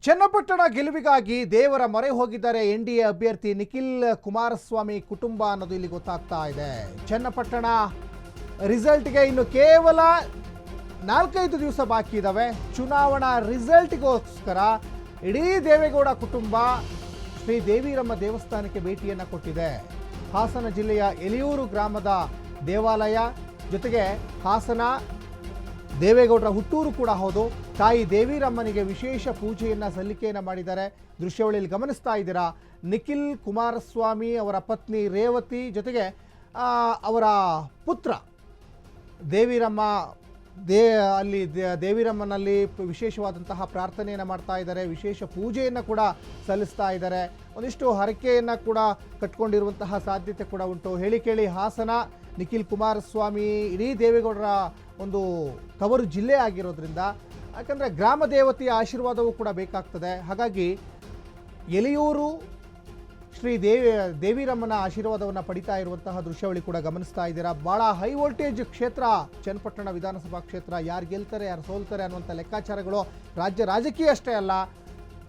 ಚನ್ನಪಟ್ಟಣ ಗೆಲುವಿಗಾಗಿ ದೇವರ ಮೊರೆ ಹೋಗಿದ್ದಾರೆ ಎನ್ಡಿಎ ಅಭ್ಯರ್ಥಿ ನಿಖಿಲ್ ಕುಮಾರಸ್ವಾಮಿ ಕುಟುಂಬ ಅನ್ನೋದು ಇಲ್ಲಿ ಗೊತ್ತಾಗ್ತಾ ಇದೆ. ಚನ್ನಪಟ್ಟಣ ರಿಸಲ್ಟ್ಗೆ ಇನ್ನು ಕೇವಲ 4-5 ದಿವಸ ಬಾಕಿ ಇದ್ದಾವೆ. ಚುನಾವಣಾ ರಿಸಲ್ಟ್ಗೋಸ್ಕರ ಇಡೀ ದೇವೇಗೌಡ ಕುಟುಂಬ ಶ್ರೀ ದೇವಿರಮ್ಮ ದೇವಸ್ಥಾನಕ್ಕೆ ಭೇಟಿಯನ್ನು ಕೊಟ್ಟಿದೆ. ಹಾಸನ ಜಿಲ್ಲೆಯ ಎಲಿಯೂರು ಗ್ರಾಮದ ದೇವಾಲಯ, ಜೊತೆಗೆ ಹಾಸನ ದೇವೇಗೌಡರ ಹುಟ್ಟೂರು ಕೂಡ ಹೌದು. ತಾಯಿ ದೇವಿರಮ್ಮನಿಗೆ ವಿಶೇಷ ಪೂಜೆಯನ್ನು ಸಲ್ಲಿಕೆಯನ್ನು ಮಾಡಿದ್ದಾರೆ. ದೃಶ್ಯಾವಳಿಯಲ್ಲಿ ಗಮನಿಸ್ತಾ ಇದ್ದೀರಾ. ನಿಖಿಲ್ ಕುಮಾರಸ್ವಾಮಿ ಅವರ ಪತ್ನಿ ರೇವತಿ ಜೊತೆಗೆ ಅವರ ಪುತ್ರ ದೇವಿರಮ್ಮ ಅಲ್ಲಿ ದೇವಿರಮ್ಮನಲ್ಲಿ ವಿಶೇಷವಾದಂತಹ ಪ್ರಾರ್ಥನೆಯನ್ನು ಮಾಡ್ತಾ ಇದ್ದಾರೆ. ವಿಶೇಷ ಪೂಜೆಯನ್ನು ಕೂಡ ಸಲ್ಲಿಸ್ತಾ ಇದ್ದಾರೆ. ಒಂದಿಷ್ಟು ಹರಕೆಯನ್ನು ಕೂಡ ಕಟ್ಕೊಂಡಿರುವಂತಹ ಸಾಧ್ಯತೆ ಕೂಡ ಉಂಟು. ಹೇಳಿ ಕೇಳಿ ಹಾಸನ ನಿಖಿಲ್ ಕುಮಾರಸ್ವಾಮಿ ಇಡೀ ದೇವೇಗೌಡರ ಒಂದು ತವರು ಜಿಲ್ಲೆ ಆಗಿರೋದ್ರಿಂದ, ಯಾಕಂದರೆ ಗ್ರಾಮ ದೇವತೆಯ ಆಶೀರ್ವಾದವೂ ಕೂಡ ಬೇಕಾಗ್ತದೆ. ಹಾಗಾಗಿ ಎಲಿಯೂರು ಶ್ರೀ ದೇವಿರಮ್ಮನ ಆಶೀರ್ವಾದವನ್ನು ಪಡಿತಾ ಇರುವಂತಹ ದೃಶ್ಯಾವಳಿ ಕೂಡ ಗಮನಿಸ್ತಾ ಇದ್ದೀರಾ. ಭಾಳ ಹೈ ವೋಲ್ಟೇಜ್ ಕ್ಷೇತ್ರ ಚನ್ನಪಟ್ಟಣ ವಿಧಾನಸಭಾ ಕ್ಷೇತ್ರ. ಯಾರು ಗೆಲ್ತಾರೆ ಯಾರು ಸೋಲ್ತಾರೆ ಅನ್ನುವಂಥ ಲೆಕ್ಕಾಚಾರಗಳು ರಾಜ್ಯ ರಾಜಕೀಯ ಅಷ್ಟೇ ಅಲ್ಲ,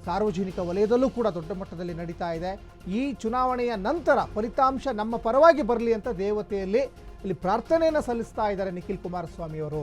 ಸಾರ್ವಜನಿಕ ವಲಯದಲ್ಲೂ ಕೂಡ ದೊಡ್ಡ ಮಟ್ಟದಲ್ಲಿ ನಡೀತಾ ಇದೆ. ಈ ಚುನಾವಣೆಯ ನಂತರ ಫಲಿತಾಂಶ ನಮ್ಮ ಪರವಾಗಿ ಬರಲಿ ಅಂತ ದೇವತೆಯಲ್ಲಿ ಇಲ್ಲಿ ಪ್ರಾರ್ಥನೆಯನ್ನು ಸಲ್ಲಿಸ್ತಾ ಇದ್ದಾರೆ ನಿಖಿಲ್ ಕುಮಾರಸ್ವಾಮಿ ಅವರು.